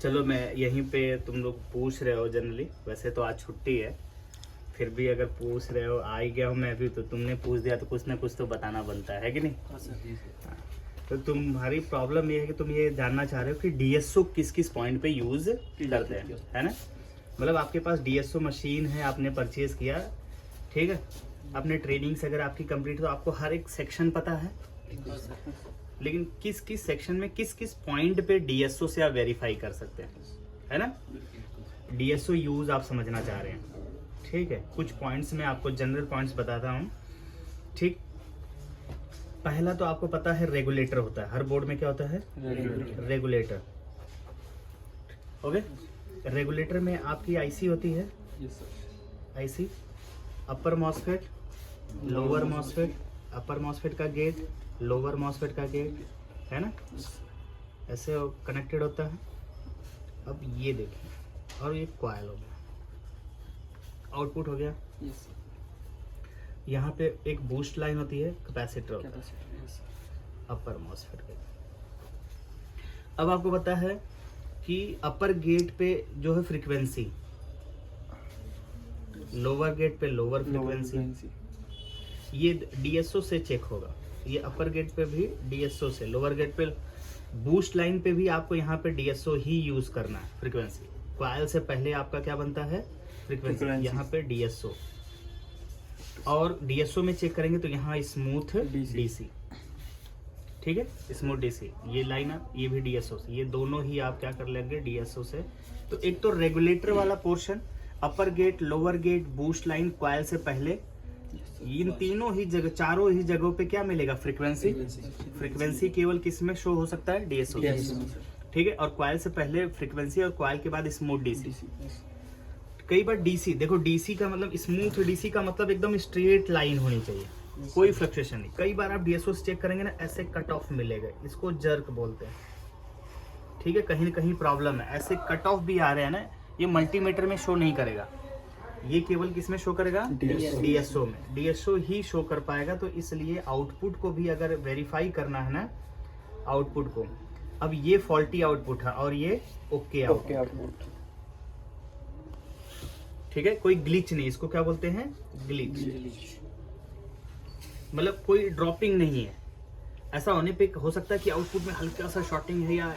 चलो मैं यहीं पे, तुम लोग पूछ रहे हो जनरली, वैसे तो आज छुट्टी है, फिर भी अगर पूछ रहे हो, आ ही गया हूँ मैं भी, तो तुमने पूछ दिया तो कुछ ना कुछ तो बताना बनता है कि नहीं? हाँ। तो तुम्हारी प्रॉब्लम ये है कि तुम ये जानना चाह रहे हो कि डीएसओ किस किस पॉइंट पे यूज करते हैं, है ना? मतलब आपके पास डीएसओ मशीन है, आपने परचेज किया, ठीक है, अपने ट्रेनिंग्स अगर आपकी कंप्लीट, तो आपको हर एक सेक्शन पता है, लेकिन किस किस सेक्शन में किस किस पॉइंट पे डीएसओ से आप वेरीफाई कर सकते हैं, है ना? डीएसओ यूज आप समझना चाह रहे हैं, ठीक है। कुछ पॉइंट्स में आपको जनरल पॉइंट्स बताता हूँ, ठीक। पहला तो आपको पता है रेगुलेटर होता है, हर बोर्ड में क्या होता है? रेगुलेटर। ओके, रेगुलेटर में आपकी आईसी होती है, आईसी, अपर मॉसफेट, लोअर मॉसफेट, अपर मॉसफेट का गेट, लोअर मॉसफेट का गेट, है ना? ऐसे कनेक्टेड होता है। अब ये देखिए, और ये कॉइल हो गया, आउटपुट हो गया। यहाँ पे एक बूस्ट लाइन होती है, कैपेसिटर होता है, अपर मॉसफेट के। अब आपको पता है कि अपर गेट पे जो है फ्रीक्वेंसी, लोअर गेट पे लोअर फ्रीक्वेंसी, ये डीएसओ से चेक होगा। ये अपर गेट पे भी डीएसओ से, लोअर गेट पे, बूस्ट लाइन पे भी आपको यहाँ पे डीएसओ ही यूज करना है, फ्रीक्वेंसी। कॉइल से पहले आपका क्या बनता है? फ्रीक्वेंसी। यहाँ पे डीएसओ, और डीएसओ में चेक करेंगे तो यहाँ स्मूथ डीसी, ठीक है, स्मूथ डीसी। ये लाइन आप, ये भी डीएसओ से, ये दोनों ही आप क्या कर लेंगे? डीएसओ से। तो एक तो रेगुलेटर वाला portion, upper gate, lower gate, boost line, coil से पहले, इन तीनों ही जगह, चारों ही जगहों पे क्या मिलेगा? फ्रीक्वेंसी। फ्रीक्वेंसी केवल किस में शो हो सकता है? डीएसओ, ठीक है। और कॉइल से पहले फ्रीक्वेंसी, और कॉइल के बाद स्मूथ डीसी। कई बार डीसी, देखो डीसी का मतलब, स्मूथ डीसी का मतलब एकदम स्ट्रेट लाइन होनी चाहिए, कोई फ्लक्चुएशन नहीं। कई बार आप डीएसओ से चेक करेंगे ना, ऐसे कट ऑफ मिलेगा, इसको जर्क बोलते हैं, ठीक है। कहीं ना कहीं प्रॉब्लम है, ऐसे कट ऑफ भी आ रहे हैं ना, ये मल्टीमीटर में शो नहीं करेगा, ये केवल किस में शो करेगा? डीएसओ में। डीएसओ ही शो कर पाएगा। तो इसलिए आउटपुट को भी अगर वेरीफाई करना है ना, आउटपुट को, अब ये फॉल्टी आउटपुट है और ये ओके आउटपुट, ठीक है, कोई ग्लिच नहीं, इसको क्या बोलते हैं? ग्लिच। मतलब कोई ड्रॉपिंग नहीं है। ऐसा होने पे हो सकता है कि आउटपुट में हल्का सा शॉर्टिंग है, या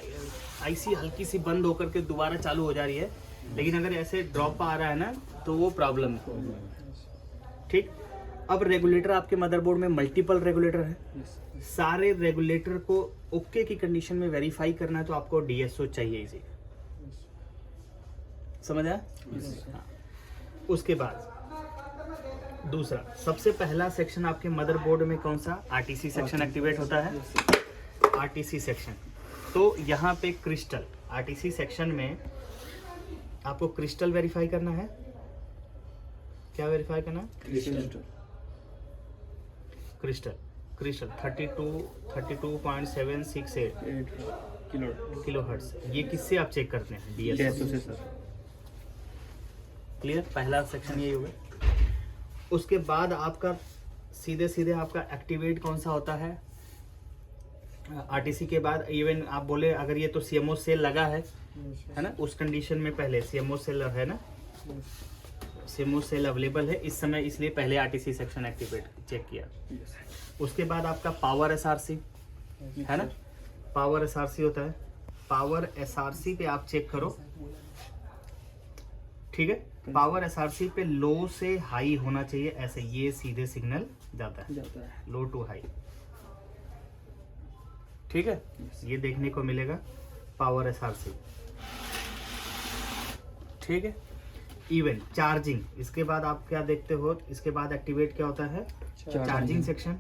आईसी हल्की सी बंद होकर के दोबारा चालू हो जा रही है, लेकिन अगर ऐसे ड्रॉप आ रहा है ना, तो वो प्रॉब्लम है, ठीक। अब रेगुलेटर, आपके मदरबोर्ड में मल्टीपल रेगुलेटर है, सारे रेगुलेटर को ओके की कंडीशन में वेरीफाई करना है, तो आपको डीएसओ चाहिए इसी, समझ आया? हाँ। उसके बाद दूसरा, सबसे पहला सेक्शन आपके मदरबोर्ड में कौन सा? आरटीसी सेक्शन एक्टिवेट होता है, आरटीसी सेक्शन। तो यहाँ पे क्रिस्टल, आरटीसी सेक्शन में आपको क्रिस्टल वेरीफाई करना है। क्या वेरीफाई करना है? Crystal 32.768 kilo hertz. ये किससे आप चेक करते हैं? डीएसओ से, सर। क्लियर? पहला सेक्शन यही होगा। उसके बाद आपका सीधे आपका एक्टिवेट कौन सा होता है? आरटीसी के बाद, इवन आप बोले अगर ये तो सीएमओ सेल लगा है ना, उस कंडीशन में पहले सीएमओ सेल है ना, सीएमओ सेल अवेलेबल है इस समय, इसलिए पहले आरटीसी सेक्शन एक्टिवेट चेक किया। उसके बाद आपका पावर एसआरसी है ना, पावर एसआरसी होता है, पावर एसआरसी पे आप चेक करो, ठीक है। पावर एसआरसी पे लो से हाई होना चाहिए, ऐसे ये सीधे सिग्नल जाता है, लो टू हाई, ठीक है। ये देखने को मिलेगा पावर एसआरसी, ठीक है। इवन चार्जिंग, इसके बाद आप क्या देखते हो? इसके बाद एक्टिवेट क्या होता है? Charging section.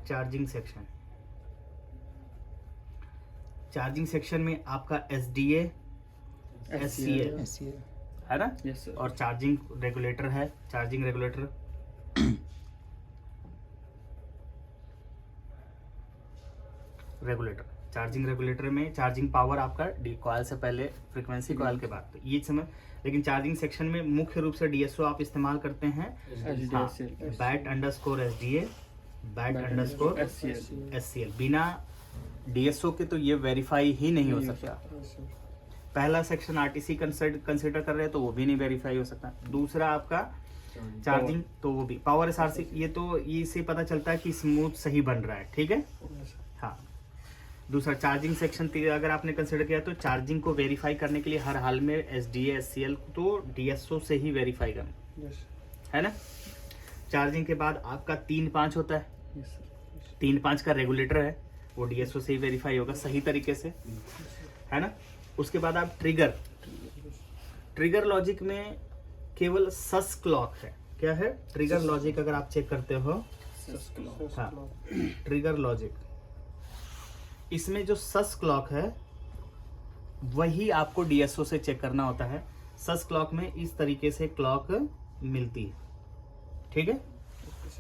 Charging section, charging section में आपका एसडीए, एससीए है ना, और चार्जिंग रेगुलेटर है, charging regulator. Regulator, charging regulator में चार्जिंग पावर आपका कॉइल से पहले, फ्रीक्वेंसी कॉइल के बाद, तो ये समय। लेकिन चार्जिंग सेक्शन में मुख्य रूप से डीएसओ आप इस्तेमाल करते हैं, bat underscore SDA, bat underscore SCL. बिना DSO के तो ये वेरीफाई ही नहीं हो सकता। पहला सेक्शन आरटीसी कंसिडर कर रहे हैं तो वो भी नहीं वेरीफाई हो सकता। दूसरा आपका चार्जिंग, तो वो भी पावर एसआरसी, ये तो इससे पता चलता है कि स्मूथ सही बन रहा है, ठीक है। हाँ, दूसरा चार्जिंग सेक्शन अगर आपने कंसिडर किया तो चार्जिंग को वेरीफाई करने के लिए हर हाल में SDA SCL तो DSO से ही वेरीफाई करना, है ना। चार्जिंग के बाद आपका 3-5 होता है, 3-5 का रेगुलेटर है, वो DSO से ही वेरीफाई होगा सही तरीके से, है ना। उसके बाद आप ट्रिगर लॉजिक में केवल सस क्लॉक है। क्या है? ट्रिगर लॉजिक अगर आप चेक करते हो, हाँ, ट्रिगर लॉजिक, इसमें जो सस क्लॉक है वही आपको DSO से चेक करना होता है। सस क्लॉक में इस तरीके से क्लॉक मिलती है, ठीक है।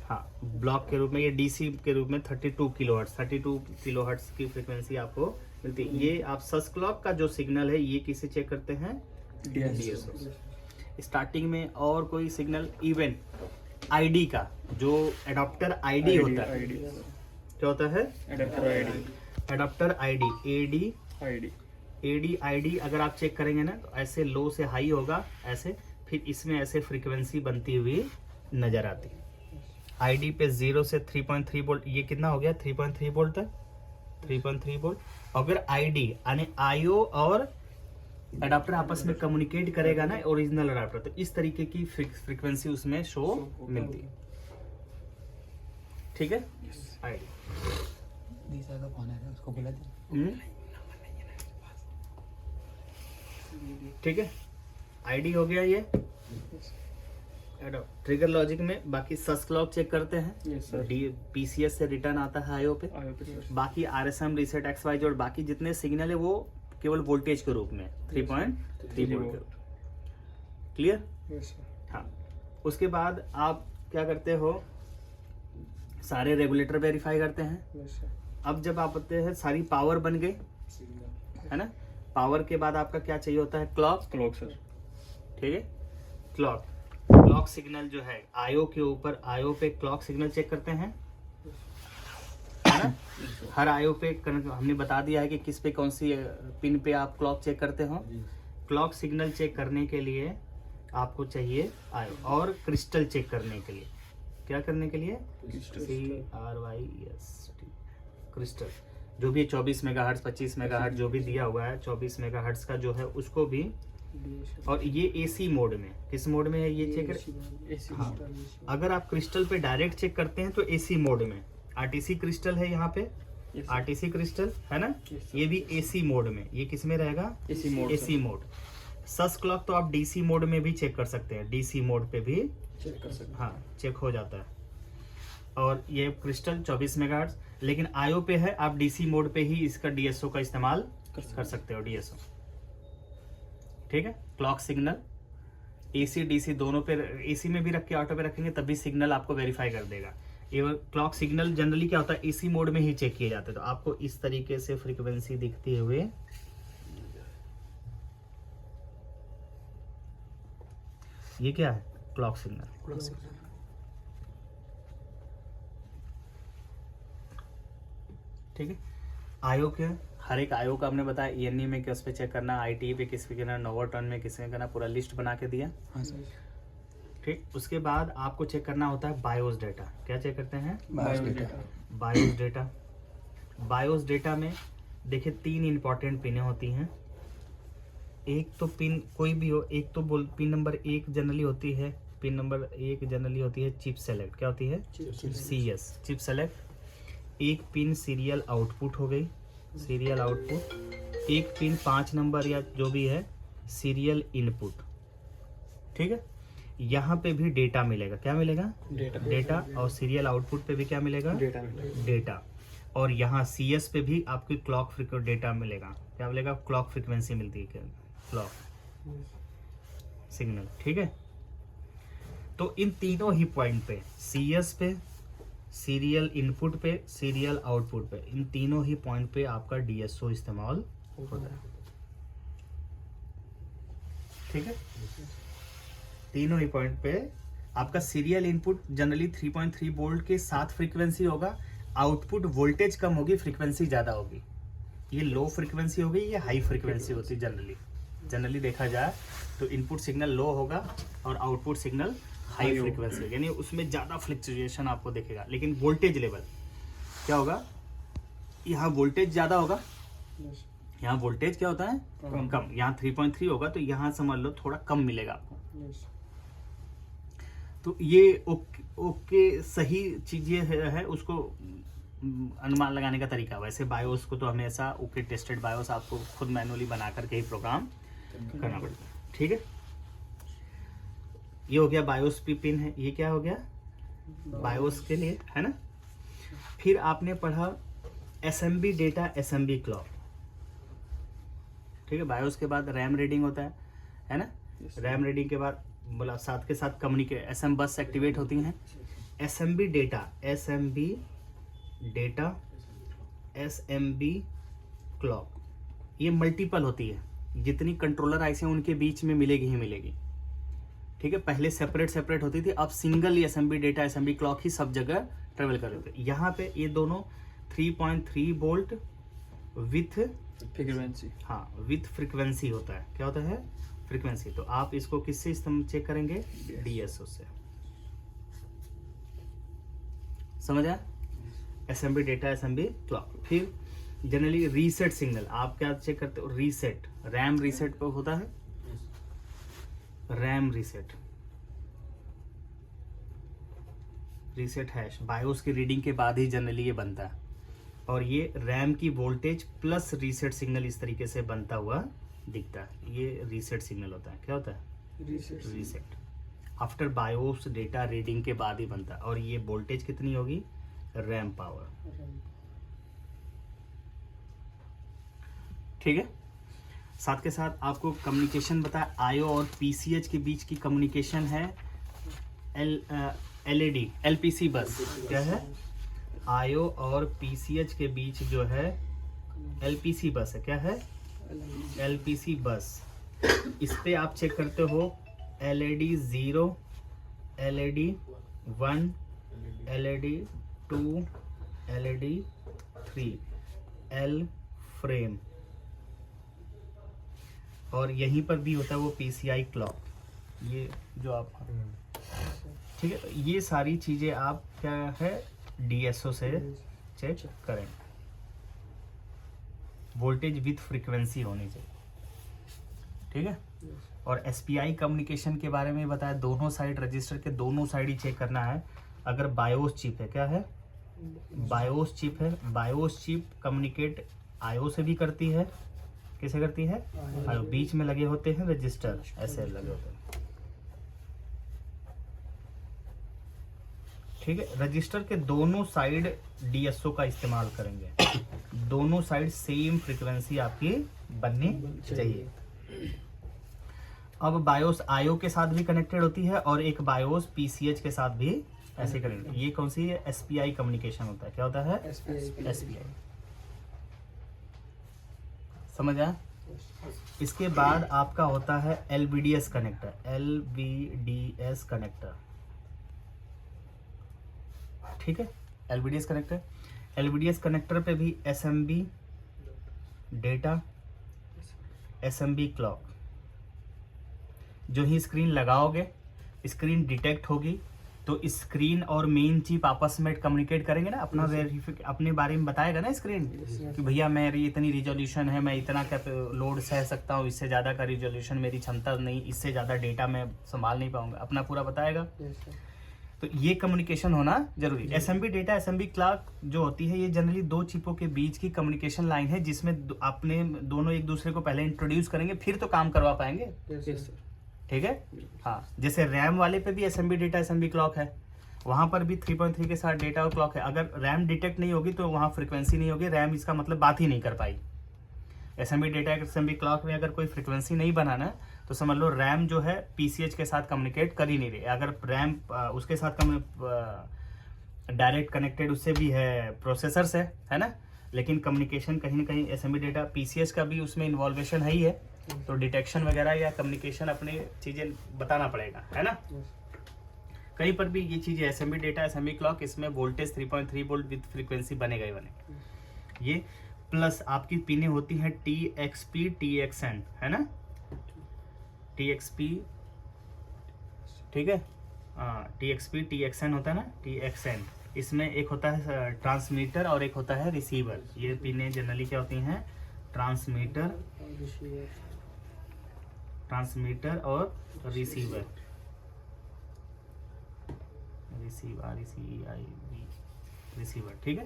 हाँ, ब्लॉक के रूप में, ये DC के रूप में 32 किलोहर्ट्ज की फ्रीक्वेंसी आपको मिलती है। ये आप सस क्लॉक का जो सिग्नल है ये किसे चेक करते हैं? DSO। स्टार्टिंग में और कोई सिग्नल, इवन ID का जो एडाप्टर ID होता है, क्या होता है? एडाप्टर ID AD अगर आप चेक करेंगे ना तो ऐसे लो से हाई होगा, ऐसे, फिर इसमें ऐसे फ्रीक्वेंसी बनती हुई नजर आती है। ID पे 0 से 3.3 वोल्ट, ये कितना हो गया? 3.3 वोल्ट तक, 3.3 वोल्ट। अगर ID यानी IO और अडाप्टर आपस में कम्युनिकेट करेगा ना, ओरिजिनल अडाप्टर, तो इस तरीके की फ्रीक्वेंसी उसमें शो मिलती है, ठीक है। ID ठीक है, ID हो गया ये ट्रिगर लॉजिक में। बाकी सस क्लॉक चेक करते हैं, PCS से रिटर्न आता है IO पे। बाकी RSM रीसेट XYZ और बाकी जितने सिग्नल है वो केवल वोल्टेज के रूप में 3.3 वोल्ट। क्लियर? हाँ, उसके बाद आप क्या करते हो? सारे रेगुलेटर वेरीफाई करते हैं। अब जब आप आते हैं, सारी पावर बन गई, है ना। पावर के बाद आपका क्या चाहिए होता है? क्लॉक सर, ठीक है। क्लॉक सिग्नल जो है IO के ऊपर, IO पे क्लॉक सिग्नल चेक करते हैं, है ना। हर IO पे हमने बता दिया है कि किस पे, कौन सी पिन पे आप क्लॉक चेक करते हो। क्लॉक सिग्नल चेक करने के लिए आपको चाहिए IO, और क्रिस्टल चेक करने के लिए, क्या करने के लिए? CRYST, क्रिस्टल, जो भी 24 मेगाहर्ट्ज 25 मेगाहर्ट्ज जो भी दिया हुआ है, 24 मेगाहर्ट्ज का जो है उसको भी। और ये AC मोड में, किस मोड में है ये चेक कर? हाँ, अगर आप क्रिस्टल पे डायरेक्ट चेक करते हैं तो AC मोड में, RTC क्रिस्टल है यहाँ पे, RTC क्रिस्टल है ना, ये भी AC मोड में। ये किस में रहेगा? AC mode. सस क्लॉक तो आप DC मोड में भी चेक कर सकते हैं, DC मोड पे भी चेक कर सकते हैं, हाँ, चेक हो जाता है। और ये क्रिस्टल 24 मेगाहर्ट्ज, लेकिन IO पे है, आप DC मोड पे ही इसका DSO का इस्तेमाल कर सकते हो, DSO, ठीक है। क्लॉक सिग्नल AC DC दोनों पे, AC में भी रख के ऑटो पे रखेंगे तब भी सिग्नल आपको वेरीफाई कर देगा। एवं क्लॉक सिग्नल जनरली क्या होता है? AC मोड में ही चेक किए जाते हैं। तो आपको इस तरीके से फ्रीक्वेंसी दिखते हुए, ये क्या है? Clock signal. ठीक है। IO के हर एक IO का हमने बताया, ENE में किस पे चेक करना, ITE पे किस पे करना, नोवाटर्न में किस पे करना, पूरा लिस्ट बना के दिया। हाँ सर। ठीक, उसके बाद आपको चेक करना होता है बायोस डेटा। क्या चेक करते हैं? बायोस डेटा में देखिए 3 इंपॉर्टेंट पिनें होती हैं। एक तो पिन कोई भी हो, एक तो पिन नंबर 1 जनरली होती है, पिन नंबर 1 जनरली होती है चिप सेलेक्ट। क्या होती है? CS, chip select. एक पिन सीरियल आउटपुट हो गई, सीरियल आउटपुट। एक पिन 5 नंबर या जो भी है सीरियल इनपुट। ठीक है, यहाँ पे भी डेटा मिलेगा। क्या मिलेगा? डेटा। और सीरियल आउटपुट पे भी क्या मिलेगा? डेटा। और यहाँ CS पे भी आपकी क्लॉक डेटा मिलेगा। क्या मिलेगा? क्लॉक फ्रीक्वेंसी मिलती है, क्लॉक सिग्नल। ठीक है, तो इन तीनों ही पॉइंट पे, CS पे, सीरियल इनपुट पे, सीरियल आउटपुट पे, इन तीनों ही पॉइंट पे आपका DSO इस्तेमाल होता है। ठीक है, तीनों ही पॉइंट पे आपका सीरियल इनपुट जनरली 3.3 वोल्ट के साथ फ्रीक्वेंसी होगा, आउटपुट वोल्टेज कम होगी, फ्रीक्वेंसी ज्यादा होगी। ये लो फ्रीक्वेंसी हो गई, ये हाई फ्रीक्वेंसी होती है जनरली देखा जाए तो इनपुट सिग्नल लो होगा और आउटपुट सिग्नल हाई फ्रीक्वेंसी, यानी उसमें ज़्यादा फ्लक्चुएशन आपको दिखेगा। लेकिन वोल्टेज लेवल क्या होगा, यहाँ वोल्टेज ज़्यादा होगा, यहाँ वोल्टेज क्या होता है कम। यहाँ 3.3 होगा तो यहाँ समझ लो थोड़ा कम मिलेगा आपको। तो ये ओके सही चीज़ ये है, उसको अनुमान लगाने का तरीका। वैसे बायोस को तो हमेशा ओके टेस्टेड बायोस आपको खुद मैनुअली बना करके ही प्रोग्राम करना पड़ता है। ठीक है, ये हो गया बायोस पी पिन है, ये क्या हो गया बायोस के लिए, है ना। फिर आपने पढ़ा एसएमबी डेटा, एसएमबी क्लॉक। ठीक है, बायोस के बाद रैम रीडिंग होता है ना। रैम रीडिंग के बाद बोला साथ के साथ कम्युनिकेट एसएम बस एक्टिवेट होती हैं। SMB data, SMB data, SMB clock, ये मल्टीपल होती है, जितनी कंट्रोलर आईसी उनके बीच में मिलेगी ही मिलेगी। ठीक है, पहले सेपरेट होती थी, अब single SMB data, SMB clock ही सब जगह ट्रेवल कर रहे थे। यहाँ पे ये दोनों 3.3 वोल्ट विथ फ्रीक्वेंसी, हाँ विथ फ्रीक्वेंसी होता है। क्या होता है फ्रीक्वेंसी। तो आप इसको किससे चेक करेंगे, डीएसओ से। समझ आया, एसएमबी डेटा, एसएमबी क्लॉक। फिर जनरली रीसेट सिग्नल आप क्या चेक करते हो, रीसेट, रैम रीसेट पे होता है, RAM reset, reset hash BIOS की रीडिंग के बाद ही जनरली ये बनता है। और ये रैम की वोल्टेज प्लस रीसेट सिग्नल इस तरीके से बनता हुआ दिखता है, ये रीसेट सिग्नल होता है। क्या होता है reset, after BIOS data reading के बाद ही बनता है। और ये वोल्टेज कितनी होगी, रैम पावर। ठीक है, साथ के साथ आपको कम्युनिकेशन बताया, आईओ और पीसीएच के बीच की कम्युनिकेशन है एलईडी एलपीसी बस। क्या है, आईओ और पीसीएच के बीच जो है एलपीसी बस है। क्या है, एलपीसी बस। इस पे आप चेक करते हो LED 0, LED 1, LED 2, LED 3, L frame. और यहीं पर भी होता है वो पीसीआई क्लॉक, ये जो आप, ठीक है। ये सारी चीजें आप क्या है डीएसओ से चेक करें। वोल्टेज विथ फ्रीक्वेंसी होनी चाहिए। ठीक है, और एसपीआई कम्युनिकेशन के बारे में बताया, दोनों साइड रजिस्टर के दोनों साइड ही चेक करना है। अगर बायोस चिप है, क्या है बायोस चिप है, बायोस चिप कम्युनिकेट आईओ से भी करती है। कैसे करती है, आईओ बीच में लगे होते हैं रजिस्टर, ऐसे लगे होते हैं। ठीक है, रजिस्टर के दोनों साइड डीएसओ का इस्तेमाल करेंगे, दोनों साइड सेम फ्रीक्वेंसी आपकी बननी चाहिए। अब बायोस आईओ के साथ भी कनेक्टेड होती है और एक बायोस पीसीएच के साथ भी ऐसे करेंगे। ये कौन सी है, एसपीआई कम्युनिकेशन होता है। क्या होता है, एसपीआई। समझ आया। इसके बाद आपका होता है एलवीडीएस कनेक्टर, एलवीडीएस कनेक्टर। ठीक है, एलवीडीएस कनेक्टर, एलवीडीएस कनेक्टर पे भी एसएमबी डेटा, एसएमबी क्लॉक। जो ही स्क्रीन लगाओगे स्क्रीन डिटेक्ट होगी तो स्क्रीन और मेन चिप आपस में कम्युनिकेट करेंगे ना, अपना अपने बारे में बताएगा ना स्क्रीन कि भैया मेरी इतनी रिजोल्यूशन है, मैं इतना लोड सह सकता हूँ, इससे ज़्यादा का रिजोल्यूशन मेरी क्षमता नहीं, इससे ज़्यादा डेटा मैं संभाल नहीं पाऊंगा, अपना पूरा बताएगा। तो ये कम्युनिकेशन होना जरूरी। एसएमबी डेटा, एसएमबी क्लॉक जो होती है, ये जनरली दो चिपों के बीच की कम्युनिकेशन लाइन है, जिसमें आपने दोनों एक दूसरे को पहले इंट्रोड्यूस करेंगे, फिर तो काम करवा पाएंगे। ठीक है, हाँ। जैसे रैम वाले पे भी एसएमबी डेटा, एसएमबी क्लॉक है, वहां पर भी 3.3 के साथ डेटा और क्लॉक है। अगर रैम डिटेक्ट नहीं होगी तो वहां फ्रीक्वेंसी नहीं होगी, रैम इसका मतलब बात ही नहीं कर पाई। एसएमबी डेटा, एसएमबी क्लॉक में अगर कोई फ्रीक्वेंसी नहीं बनाना तो समझ लो रैम जो है पीसीएच के साथ कम्युनिकेट कर ही नहीं रही। अगर रैम उसके साथ डायरेक्ट कनेक्टेड उससे भी है, प्रोसेसर से, है ना, लेकिन कम्युनिकेशन कहीं ना कहीं एसएमबी डेटा, पीसीएच का भी उसमें इन्वॉल्वेशन है ही है, तो डिटेक्शन वगैरह या कम्युनिकेशन अपने चीजें बताना पड़ेगा, है ना। कहीं पर भी ये चीजें एसएमबी डेटा, एसएमबी क्लॉक, इसमें वोल्टेज 3.3 वोल्ट विद फ्रीक्वेंसी बनेगा ही बनेगा। ये प्लस आपकी पिने होती हैं TXP TXN, है ना, TXP, ठीक है, TXP TXN होता है ना, TXN। इसमें एक होता है ट्रांसमीटर और एक होता है रिसीवर। ये पिने जनरली क्या होती हैं, ट्रांसमीटर और रिसीवर, रिसीवर, ठीक है।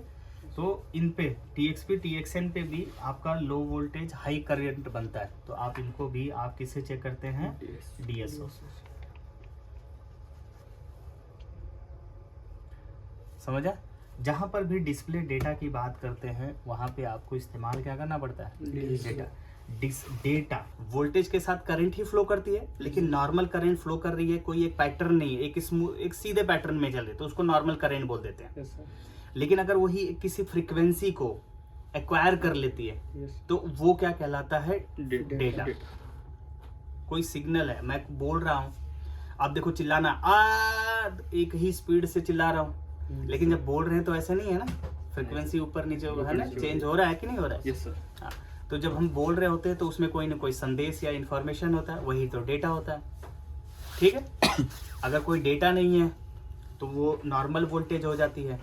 तो इन पे TXP TXN पे भी आपका लो वोल्टेज हाई करंट बनता है, तो आप इनको भी आप किससे चेक करते हैं, DSO। समझा। जहां पर भी डिस्प्ले डेटा की बात करते हैं वहां पे आपको इस्तेमाल क्या करना पड़ता है, डेटा। डेटा वोल्टेज के साथ करंट ही फ्लो करती है, लेकिन नॉर्मल करंट फ्लो कर रही है, कोई एक पैटर्न नहीं है, एक सीधे पैटर्न में चले तो उसको नॉर्मल करंट बोल देते हैं। लेकिन अगर वही किसी फ्रीक्वेंसी को एक्वायर कर लेती है तो वो क्या कहलाता है, डेटा। कोई सिग्नल है, मैं बोल रहा हूँ, आप देखो चिल्लाना एक ही स्पीड से चिल्ला रहा हूँ, लेकिन जब बोल रहे हैं तो ऐसा नहीं है ना, फ्रीक्वेंसी ऊपर नीचे है ना, चेंज हो रहा है कि नहीं हो रहा है। Yes sir. हाँ, तो जब हम बोल रहे होते हैं तो उसमें कोई ना कोई संदेश या इंफॉर्मेशन होता है, वही तो डेटा होता है, ठीक है। अगर कोई डेटा नहीं है तो वो नॉर्मल वोल्टेज हो जाती है,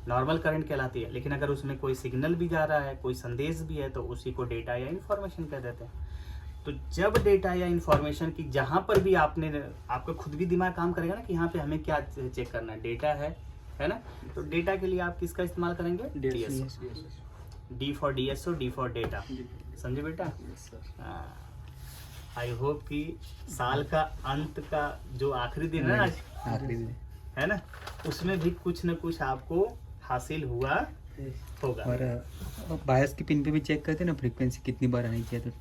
नॉर्मल करंट कहलाती है। लेकिन अगर उसमें कोई सिग्नल भी जा रहा है, कोई संदेश भी है, तो उसी को डेटा या इंफॉर्मेशन कह देते हैं। तो जब डेटा या इंफॉर्मेशन की जहां पर भी आपका खुद भी दिमाग काम करेगा ना कि यहाँ पे हमें क्या चेक करना है, डेटा है ना, तो डेटा के लिए आप किसका इस्तेमाल करेंगे, DSO। D for DSO, D for data, समझे बेटा। आई होप कि साल का अंत का जो आखिरी दिन है आज, आखिरी दिन है ना, उसमें भी कुछ न कुछ आपको हासिल हुआ होगा। और बायस की पिन पे भी चेक करते हैं ना, फ्रीक्वेंसी कितनी बार आनी चाहिए, तो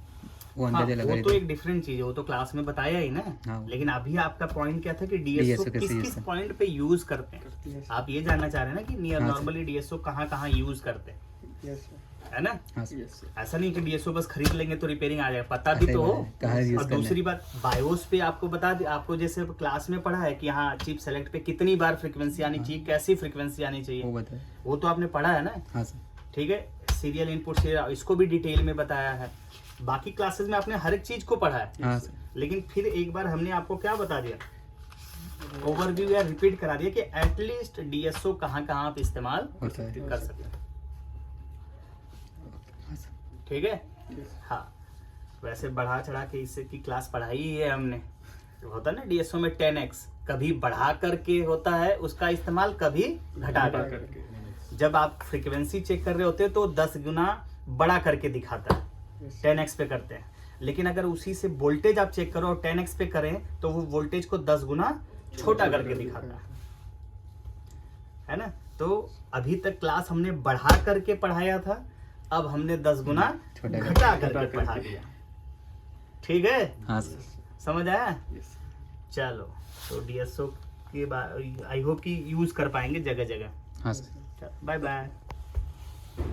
वो अंदाजा लगा वो लेते तो हैं। एक डिफरेंट चीज है, वो तो क्लास में बताया ही ना। हाँ। लेकिन अभी आपका पॉइंट क्या था कि DSO कैसे किस use किस करते पॉइंट पे यूज करते हैं, आप ये जानना चाह रहे हैं ना कि नियर हाँ, नॉर्मली DSO कहाँ यूज करते हैं, है ना। हाँ सर। Yes sir. ऐसा नहीं कि DSO बस खरीद लेंगे तो रिपेयरिंग आ जाएगा, पता भी ऐसा ही तो हो। बात है, कहाँ use और करना है। दूसरी बात, बायोस पे आपको बता दे, आपको जैसे क्लास में पढ़ा है कि हाँ चिप सेलेक्ट पे कितनी बार फ्रीक्वेंसी आनी चाहिए, कैसी फ्रीक्वेंसी आनी वो चाहिए, बताए। वो तो आपने पढ़ा है ना। हाँ सर। ठीक है, सीरियल इनपुट से इसको भी डिटेल में बताया है। बाकी क्लासेस में आपने हर एक चीज को पढ़ा है, हाँ सर। लेकिन फिर एक बार हमने आपको क्या बता दिया, ओवरव्यू या रिपीट करा दिया कि एटलीस्ट DSO कहाँ आप इस्तेमाल होता है। कर सकते हैं। हाँ सर। ठीक है, हाँ। वैसे बढ़ा चढ़ा के इससे की क्लास पढ़ाई ही है हमने। होता है ना DSO में 10x, कभी बढ़ा करके होता है उसका इस्तेमाल, कभी घटा करके। जब आप फ्रीक्वेंसी चेक कर रहे होते हैं तो 10 गुना बड़ा करके दिखाता है, 10x पे करते हैं। लेकिन अगर उसी से वोल्टेज आप चेक करो और 10x पे करें तो वो वोल्टेज को 10 गुना छोटा करके दिखाता है ना। तो अभी तक क्लास हमने बढ़ा करके पढ़ाया था, अब हमने 10 गुना छोटा घटा करके पढ़ा दिया। ठीक है, हाँ सर। समझ आया। यस। चलो, तो DSO के बाद आई होप कि यूज कर पाएंगे जगह जगह। हाँ सर। Bye bye.